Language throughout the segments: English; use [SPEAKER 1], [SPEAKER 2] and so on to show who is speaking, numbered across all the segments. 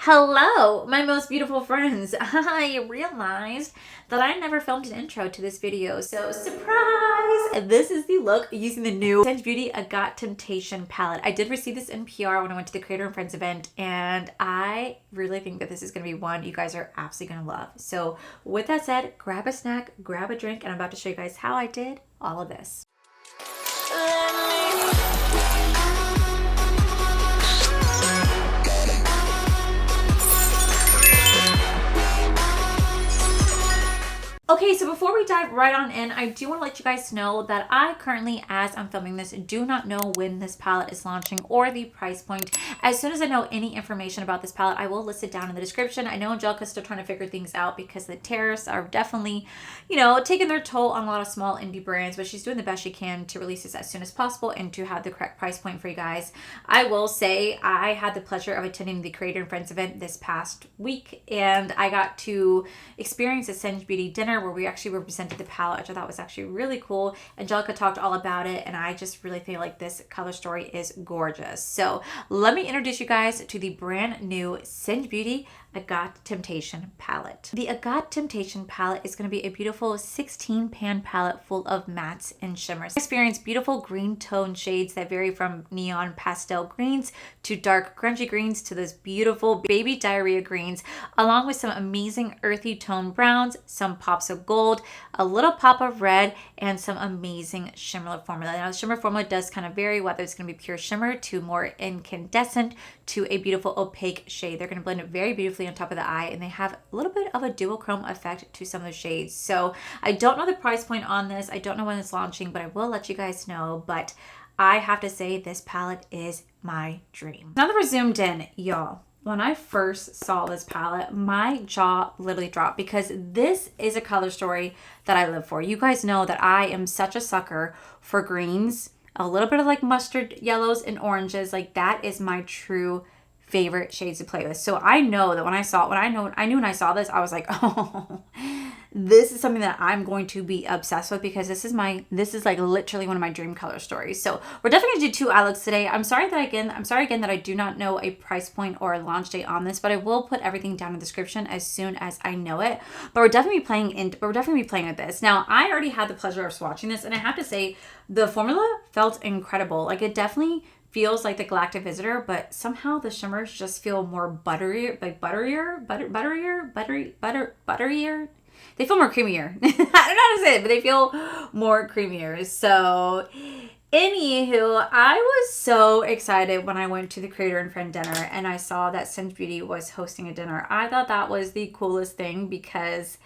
[SPEAKER 1] Hello, my most beautiful friends. I realized that I never filmed an intro to this video, so surprise! This is the look using the new Singe Beauty Agate Temptation palette. I did receive this in PR when I went to the Creator and Friends event, and I really think that this is going to be one you guys are absolutely going to love. So with that said, grab a snack, grab a drink, and I'm about to show you guys how I did all of this. Okay, so before we dive right on in, I do want to let you guys know that I currently, as I'm filming this, do not know when this palette is launching or the price point. As soon as I know any information about this palette, I will list it down in the description. I know Angelica's still trying to figure things out because the tariffs are definitely, taking their toll on a lot of small indie brands, but she's doing the best she can to release this as soon as possible and to have the correct price point for you guys. I will say I had the pleasure of attending the Creator and Friends event this past week, and I got to experience a Singe Beauty dinner where we actually represented the palette, which I thought was actually really cool. Angelica talked all about it, and I just really feel like this color story is gorgeous. So let me introduce you guys to the brand new Singe Beauty Agate Temptation palette. The Agate Temptation palette is going to be a beautiful 16 pan palette full of mattes and shimmers. Experience beautiful green tone shades that vary from neon pastel greens to dark grungy greens to those beautiful baby diarrhea greens, along with some amazing earthy tone browns, some pops of gold, a little pop of red, and some amazing shimmer formula. Now the shimmer formula does kind of vary, whether it's going to be pure shimmer to more incandescent to a beautiful opaque shade. They're going to blend it very beautifully on top of the eye, and they have a little bit of a duochrome effect to some of the shades. So I don't know the price point on this. I don't know when it's launching, but I will let you guys know. But I have to say this palette is my dream. Now that we're zoomed in, y'all, when I first saw this palette, my jaw literally dropped because this is a color story that I live for. You guys know that I am such a sucker for greens, a little bit of like mustard yellows and oranges. Like that is my true favorite shades to play with. So I know that when I knew when I saw this, I was like, oh, this is something that I'm going to be obsessed with because this is like literally one of my dream color stories. So we're definitely gonna do two eye looks today. I'm sorry again that I do not know a price point or a launch date on this, but I will put everything down in the description as soon as I know it. But we're definitely playing with this. Now I already had the pleasure of swatching this, and I have to say the formula felt incredible. Like it definitely feels like the Galactic Visitor, but somehow the shimmers just feel more butterier. They feel more creamier. I don't know how to say it, but they feel more creamier. So anywho, I was so excited when I went to the Creator and Friend dinner and I saw that Singe Beauty was hosting a dinner. I thought that was the coolest thing because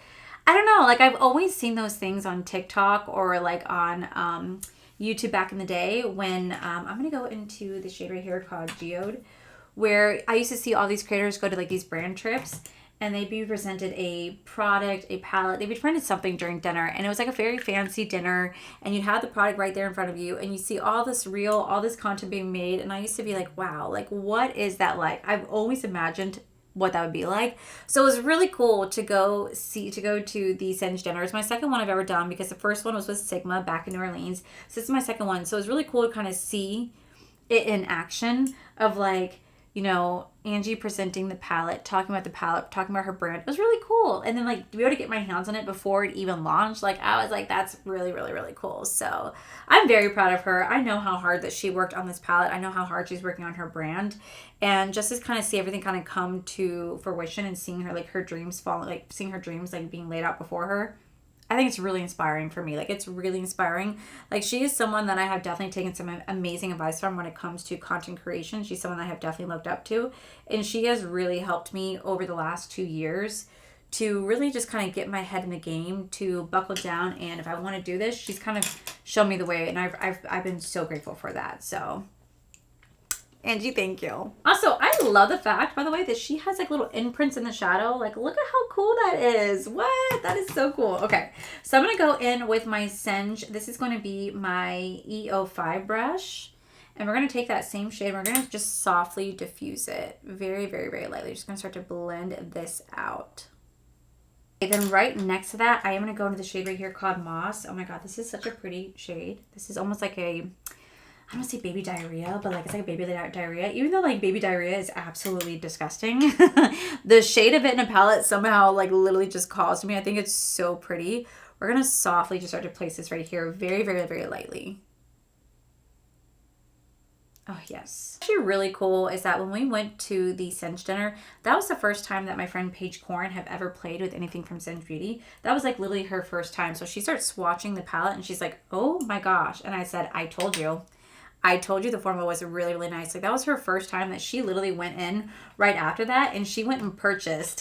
[SPEAKER 1] I don't know, like I've always seen those things on TikTok or like on YouTube back in the day when I'm going to go into the shade right here called Geode, where I used to see all these creators go to like these brand trips and they'd be presented a product, a palette. They'd be presented something during dinner, and it was like a very fancy dinner, and you'd have the product right there in front of you, and you see all this content being made, and I used to be like, wow, like what is that like? I've always imagined what that would be like. So it was really cool to go to the Singe dinner. It's my second one I've ever done because the first one was with Sigma back in New Orleans. So this is my second one. So it was really cool to kind of see it in action of like, Angie presenting the palette, talking about her brand. It was really cool. And then like to be able to get my hands on it before it even launched, like I was like, that's really, really, really cool. So I'm very proud of her. I know how hard that she worked on this palette. I know how hard she's working on her brand. And just to kind of see everything kind of come to fruition and seeing her like her dreams being laid out before her, I think it's really inspiring for me. Like it's really inspiring. Like she is someone that I have definitely taken some amazing advice from when it comes to content creation. She's someone that I have definitely looked up to, and she has really helped me over the last 2 years to really just kind of get my head in the game, to buckle down, and if I want to do this, she's kind of shown me the way, and I've been so grateful for that. So Angie, thank you. Also, I love the fact, by the way, that she has like little imprints in the shadow. Like, look at how cool that is. What? That is so cool. Okay, so I'm going to go in with my Singe. This is going to be my E05 brush. And we're going to take that same shade. And we're going to just softly diffuse it. Very, very, very lightly. Just going to start to blend this out. Okay, then right next to that, I am going to go into the shade right here called Moss. Oh my God, this is such a pretty shade. This is almost like a I don't want to say baby diarrhea, but like it's like a baby diarrhea. Even though like baby diarrhea is absolutely disgusting, the shade of it in a palette somehow like literally just calls to me. I think it's so pretty. We're going to softly just start to place this right here very, very, very lightly. Oh, yes. Actually really cool is that when we went to the Singe dinner, that was the first time that my friend Paige Corn have ever played with anything from Singe Beauty. That was like literally her first time. So she starts swatching the palette and she's like, oh my gosh. And I said, I told you. I told you the formula was really, really nice. Like that was her first time that she literally went in right after that and she went and purchased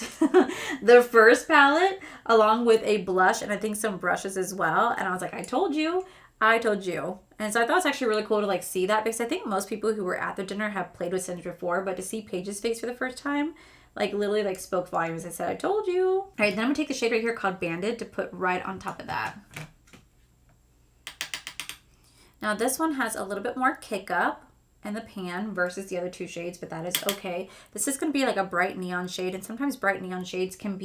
[SPEAKER 1] the first palette along with a blush and I think some brushes as well. And I was like, I told you. I told you. And so I thought it was actually really cool to like see that because I think most people who were at the dinner have played with Singe before, but to see Paige's face for the first time, like literally like spoke volumes. I said, I told you. All right, then I'm gonna take the shade right here called Banded to put right on top of that. Now this one has a little bit more kick up in the pan versus the other two shades, but that is okay. This is gonna be like a bright neon shade, and sometimes bright neon shades can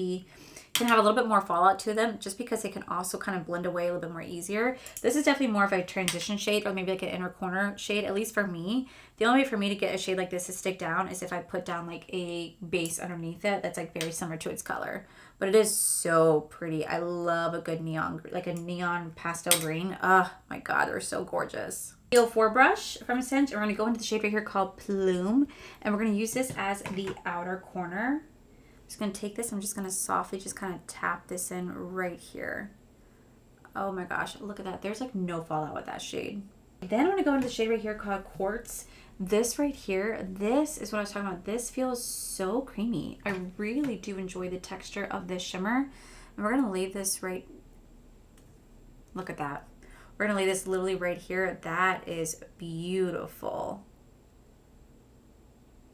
[SPEAKER 1] have a little bit more fallout to them just because they can also kind of blend away a little bit more easier. This is definitely more of a transition shade or maybe like an inner corner shade, at least for me. The only way for me to get a shade like this to stick down is if I put down like a base underneath it that's like very similar to its color. But it is so pretty. I love a good neon, like a neon pastel green. Oh my God, they're so gorgeous. P.O brush from Singe, and we're gonna go into the shade right here called Plume, and we're gonna use this as the outer corner. Just gonna take this, I'm just gonna softly just kind of tap this in right here. Oh my gosh, look at that. There's like no fallout with that shade. Then I'm gonna go into the shade right here called Quartz. This right here, this is what I was talking about. This feels so creamy. I really do enjoy the texture of this shimmer. And we're gonna lay this right, look at that. We're gonna lay this literally right here. That is beautiful.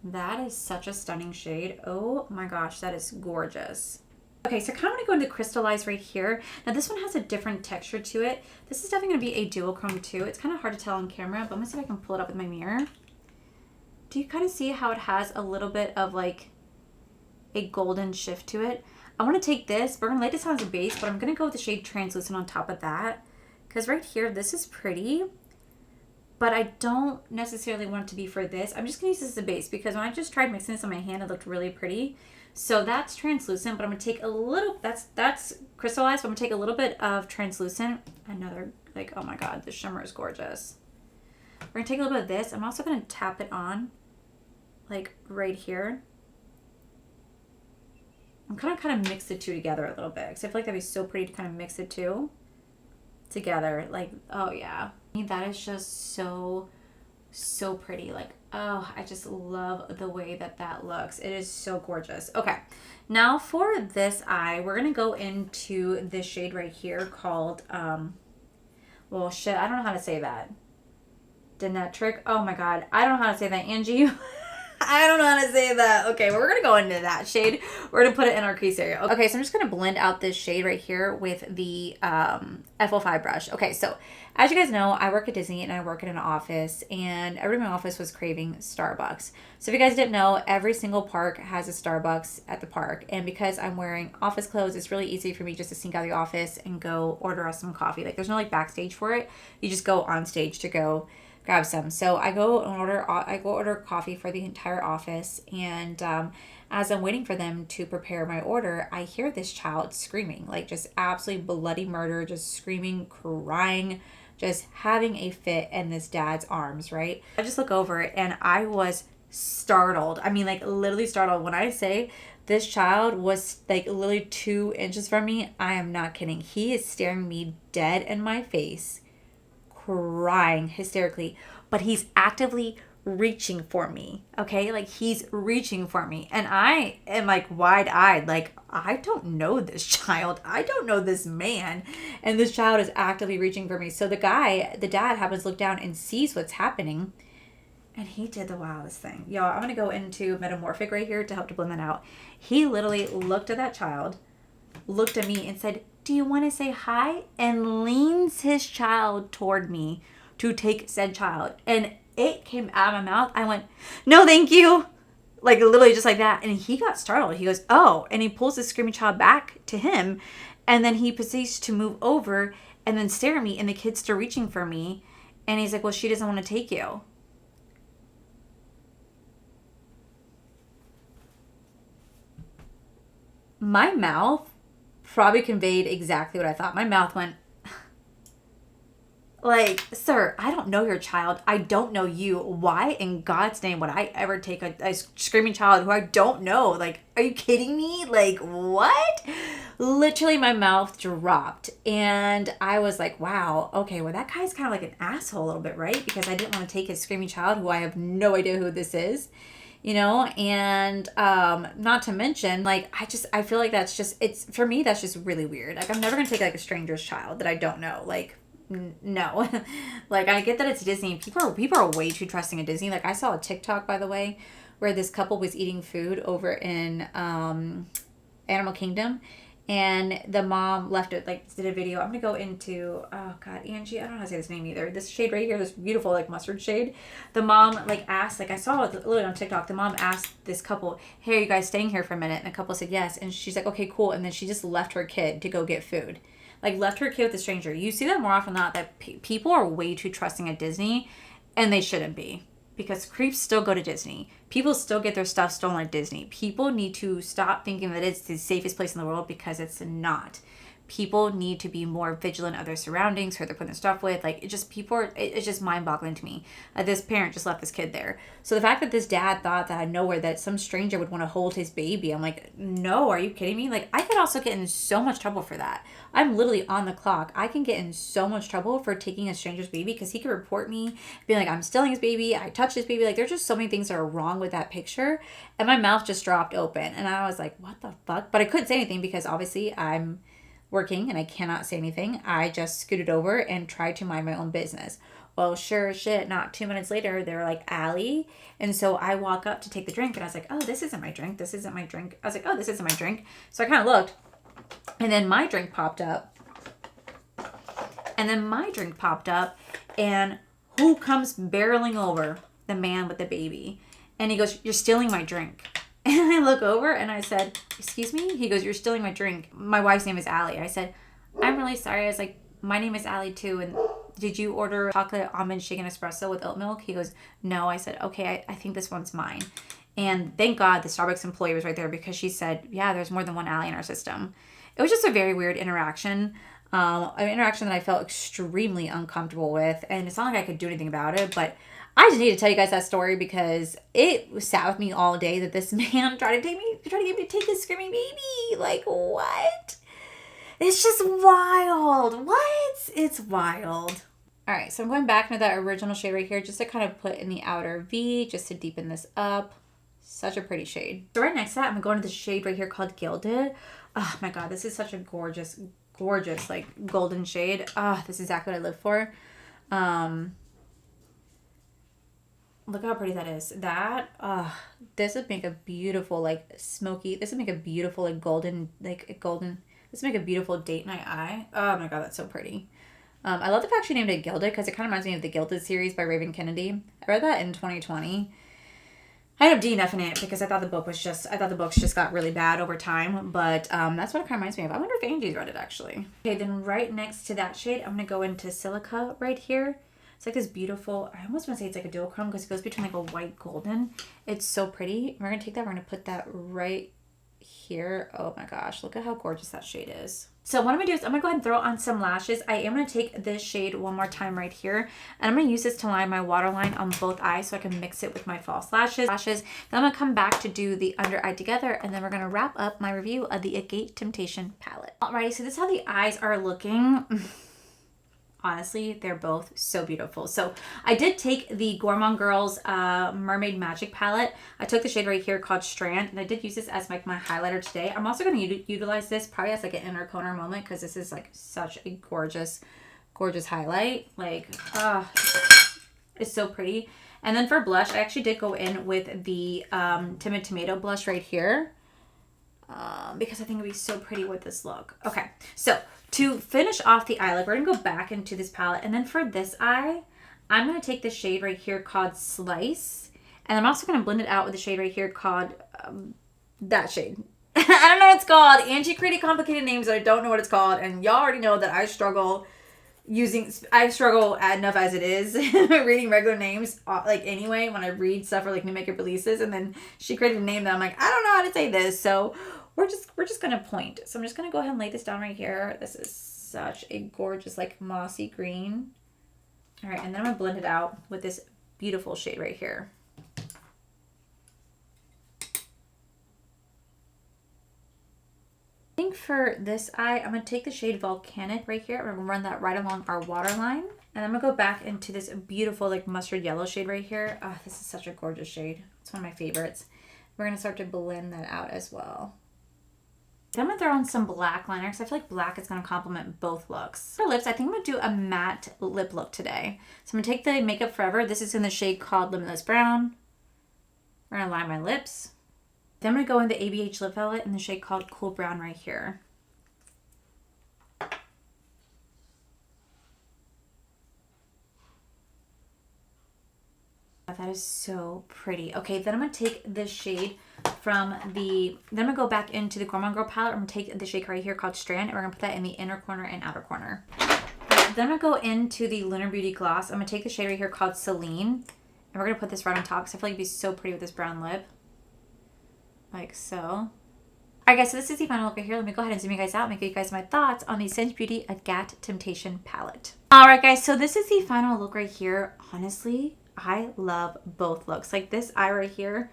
[SPEAKER 1] That is such a stunning shade. Oh my gosh, that is gorgeous. Okay, so I kind of want to go into Crystallize right here. Now this one has a different texture to it. This is definitely going to be a duochrome too. It's kind of hard to tell on camera, but I'm going to see if I can pull it up with my mirror. Do you kind of see how it has a little bit of like a golden shift to it? I want to take this, we're going to lay this on as a base, but I'm going to go with the shade Translucent on top of that. Because right here, this is pretty. But I don't necessarily want it to be for this. I'm just going to use this as a base because when I just tried mixing this on my hand, it looked really pretty. So that's Translucent, but I'm going to take a little, that's Crystallized, but I'm going to take a little bit of Translucent. Another, like, oh my God, this shimmer is gorgeous. We're going to take a little bit of this. I'm also going to tap it on, like, right here. I'm kind of mix the two together a little bit because I feel like that'd be so pretty to kind of mix the two together. Like, oh yeah. That is just so pretty. Like, oh, I just love the way that that looks. It is so gorgeous. Okay, now for this eye, we're gonna go into this shade right here called well shit, I don't know how to say that. Denetric. Oh my God, I don't know how to say that, Angie. I don't know how to say that. Okay, well, we're going to go into that shade. We're going to put it in our crease area. Okay, so I'm just going to blend out this shade right here with the F05 brush. Okay, so as you guys know, I work at Disney and I work in an office, and everybody in my office was craving Starbucks. So if you guys didn't know, every single park has a Starbucks at the park. And because I'm wearing office clothes, it's really easy for me just to sneak out of the office and go order us some coffee. Like, there's no like backstage for it. You just go on stage to go grab some. So I go order coffee for the entire office, and as I'm waiting for them to prepare my order, I hear this child screaming, like just absolutely bloody murder, just screaming, crying, just having a fit in this dad's arms, right? I just look over and I was startled. I mean, like literally startled. When I say this child was like literally 2 inches from me, I am not kidding. He is staring me dead in my face, crying hysterically, but he's actively reaching for me. Okay, like he's reaching for me, and I am like wide-eyed, like I don't know this child, I don't know this man, and this child is actively reaching for me. So the dad happens to look down and sees what's happening, and he did the wildest thing, y'all. I'm gonna go into Metamorphic right here to help to blend that out. He literally looked at that child, looked at me, and said, "Do you want to say hi?" and leans his child toward me to take said child. And it came out of my mouth. I went, "No, thank you." Like literally just like that. And he got startled. He goes, "Oh," and he pulls the screaming child back to him. And then he proceeds to move over and then stare at me, and the kid's still reaching for me. And he's like, well, she doesn't want to take you. My mouth probably conveyed exactly what I thought. My mouth went, like, sir, I don't know your child. I don't know you. Why in God's name would I ever take a screaming child who I don't know? Like, are you kidding me? Like, what? Literally, my mouth dropped. And I was like, wow, okay, well, that guy's kind of like an asshole a little bit, right? Because I didn't want to take his screaming child who I have no idea who this is. You know, and not to mention, like, I feel like that's just, it's, for me, that's just really weird. Like, I'm never gonna take like a stranger's child that I don't know. Like, no. Like, I get that it's Disney. People are way too trusting of Disney. Like, I saw a TikTok, by the way, where this couple was eating food over in Animal Kingdom, and the mom left it, like, did a video. I'm gonna go into, oh god, Angie, I don't know how to say this name either. This shade right here, this beautiful like mustard shade. The mom like asked, like, I saw it literally on TikTok. The mom asked this couple, hey, are you guys staying here for a minute? And the couple said yes, and she's like, okay, cool. And then she just left her kid to go get food. Like, left her kid with a stranger. You see that more often than not, that people are way too trusting at Disney, and they shouldn't be. Because creeps still go to Disney. People still get their stuff stolen at Disney. People need to stop thinking that it's the safest place in the world, because it's not. People need to be more vigilant of their surroundings, who they're putting their stuff with. Like, it's just mind-boggling to me. This parent just left this kid there. So the fact that this dad thought that out of nowhere that some stranger would want to hold his baby, I'm like, no, are you kidding me? Like, I could also get in so much trouble for that. I'm literally on the clock. I can get in so much trouble for taking a stranger's baby, because he could report me, being like, I'm stealing his baby, I touched his baby. Like, there's just so many things that are wrong with that picture. And my mouth just dropped open. And I was like, what the fuck? But I couldn't say anything, because obviously I'm working and I cannot say anything. I just scooted over and tried to mind my own business. Well, sure as shit, not 2 minutes later, they were like, Allie. And so I walk up to take the drink, and I was like, oh, this isn't my drink. This isn't my drink. I was like, oh, this isn't my drink. So I kind of looked, and then my drink popped up. And who comes barreling over? The man with the baby. And he goes, you're stealing my drink. And I look over and I said, excuse me? He goes, you're stealing my drink. My wife's name is Allie. I said, I'm really sorry. I was like, my name is Allie too. And did you order chocolate almond shaken espresso with oat milk? He goes, no. I said, okay, I think this one's mine. And thank God the Starbucks employee was right there, because she said, yeah, there's more than one Allie in our system. It was just a very weird interaction. An interaction that I felt extremely uncomfortable with. And it's not like I could do anything about it, but I just need to tell you guys that story, because it sat with me all day that this man tried to get me to take his screaming baby. Like, what? It's just wild. What? It's wild. All right, so I'm going back into that original shade right here, just to kind of put in the outer V, just to deepen this up. Such a pretty shade. So right next to that, I'm going to go into the shade right here called Gilded. Oh my God, this is such a gorgeous, like, golden shade. Oh, this is exactly what I live for. Look how pretty that is. This would make a beautiful, like, smoky, this would make a beautiful, like, this would make a beautiful date night eye. Oh my God, that's so pretty. I love the fact she named it Gilded, because it kind of reminds me of the Gilded series by Raven Kennedy. I read that in 2020. I ended up DNFing it, because I thought the books just got really bad over time, but that's what it kind of reminds me of. I wonder if Angie's read it, actually. Okay, then right next to that shade, I'm going to go into Silica right here. It's like this beautiful, I almost want to say it's like a duochrome, because it goes between like a white golden. It's so pretty. We're going to take that, we're going to put that right here. Oh my gosh, look at how gorgeous that shade is. So what I'm going to do is I'm going to go ahead and throw on some lashes. I am going to take this shade one more time right here, and I'm going to use this to line my waterline on both eyes so I can mix it with my false lashes. Then I'm going to come back to do the under eye together, and then we're going to wrap up my review of the Agate Temptation palette. Alrighty, so this is how the eyes are looking. Honestly, they're both so beautiful. So I did take the Gourmand Girls Mermaid Magic palette. I took the shade right here called Strand, and I did use this as like my highlighter today. I'm also going to utilize this probably as like an inner corner moment, because this is like such a gorgeous, gorgeous highlight. Like, it's so pretty. And then for blush, I actually did go in with the Timid Tomato blush right here, because I think it'd be so pretty with this look. Okay, so to finish off the eye look, we're going to go back into this palette. And then for this eye, I'm going to take the shade right here called Slice. And I'm also going to blend it out with the shade right here called that shade. I don't know what it's called. Angie created complicated names that I don't know what it's called. And y'all already know that I struggle I struggle enough as it is reading regular names, like anyway, when I read stuff for like new makeup releases, and then she created a name that I'm like, I don't know how to say this. So we're just gonna point. So I'm just gonna go ahead and lay this down right here. This is such a gorgeous, like mossy green. All right, and then I'm gonna blend it out with this beautiful shade right here. I think for this eye, I'm going to take the shade Volcanic right here. I'm going to run that right along our waterline. And I'm going to go back into this beautiful like mustard yellow shade right here. Oh, this is such a gorgeous shade. It's one of my favorites. We're going to start to blend that out as well. Then I'm going to throw on some black liner because I feel like black is going to complement both looks. For lips, I think I'm going to do a matte lip look today. So I'm going to take the Makeup Forever. This is in the shade called Limitless Brown. We're going to line my lips. Then I'm going to go in the ABH Lip Velvet in the shade called Cool Brown right here. That is so pretty. Okay, then I'm going to take this shade from the... Then I'm going to go back into the Gourmand Girl palette. I'm going to take the shade right here called Strand, and we're going to put that in the inner corner and outer corner. Then I'm going to go into the Lunar Beauty Gloss. I'm going to take the shade right here called Celine, and we're going to put this right on top because I feel like it'd be so pretty with this brown lip. Like so. Alright guys, so this is the final look right here. Let me go ahead and zoom you guys out and give you guys my thoughts on the Singe Beauty Agate Temptation palette. Alright guys, so this is the final look right here. Honestly, I love both looks. Like this eye right here,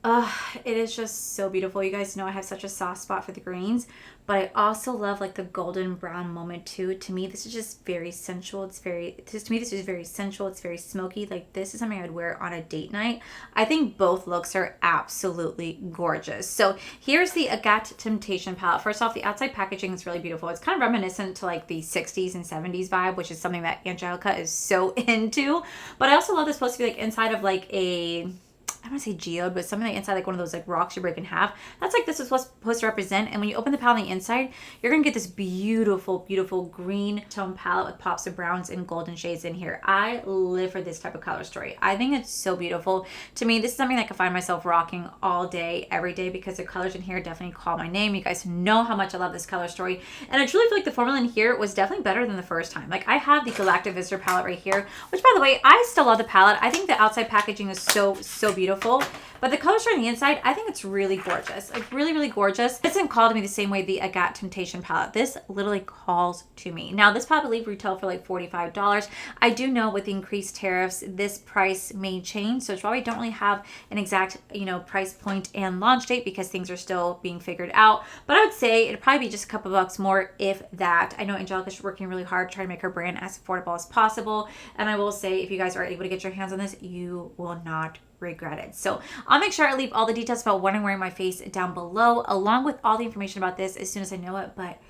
[SPEAKER 1] it is just so beautiful. You guys know I have such a soft spot for the greens, but I also love like the golden brown moment too. To me, this is just very sensual. To me, this is very sensual. It's very smoky. Like this is something I would wear on a date night. I think both looks are absolutely gorgeous. So here's the Agate Temptation palette. First off, the outside packaging is really beautiful. It's kind of reminiscent to like the 60s and 70s vibe, which is something that Angelica is so into. But I also love this supposed to be like inside of like a... I don't want to say geode, but something like inside like one of those like rocks you break in half. That's like this is what's supposed to represent. And when you open the palette on the inside, you're going to get this beautiful, beautiful green tone palette with pops of browns and golden shades in here. I live for this type of color story. I think it's so beautiful. To me, this is something that I can find myself rocking all day, every day, because the colors in here definitely call my name. You guys know how much I love this color story. And I truly feel like the formula in here was definitely better than the first time. Like I have the Galactic Visitor palette right here, which by the way, I still love the palette. I think the outside packaging is so beautiful. But the colors on the inside, I think it's really gorgeous. Like really, really gorgeous. It doesn't call to me the same way the Agate Temptation palette. This literally calls to me. Now, this palette I believe retail for like $45. I do know with the increased tariffs, this price may change. So it's why we don't really have an exact, price point and launch date because things are still being figured out. But I would say it'd probably be just a couple bucks more, if that. I know Angelica's working really hard trying to make her brand as affordable as possible. And I will say, if you guys are able to get your hands on this, you will not regret it. So I'll make sure I leave all the details about what I'm wearing on my face down below, along with all the information about this as soon as I know it. But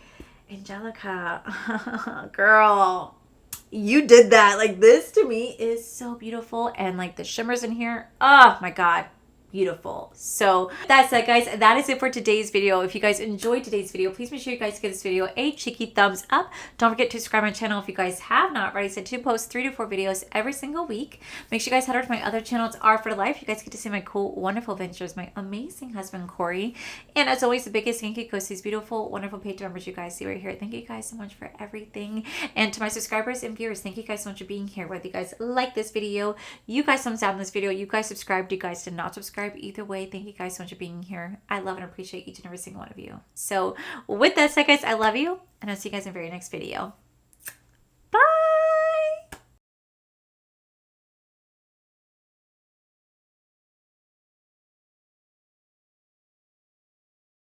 [SPEAKER 1] Angelica, girl, you did that. Like this to me is so beautiful. And like the shimmers in here, oh my God. Beautiful. So that's it, guys. That is it for today's video. If you guys enjoyed today's video, please make sure you guys give this video a cheeky thumbs up. Don't forget to subscribe to my channel if you guys have not already. I do post 3 to 4 videos every single week. Make sure you guys head over to my other channel. It's R for Life. You guys get to see my cool, wonderful adventures, my amazing husband, Corey. And as always, the biggest thank you goes to these beautiful, wonderful Patreon members you guys see right here. Thank you guys so much for everything. And to my subscribers and viewers, thank you guys so much for being here. Whether you guys like this video, you guys thumbs down this video, you guys subscribed, you guys did not subscribe. Either way, thank you guys so much for being here. I love and appreciate each and every single one of you. So with that said, guys, I love you, and I'll see you guys in the very next video.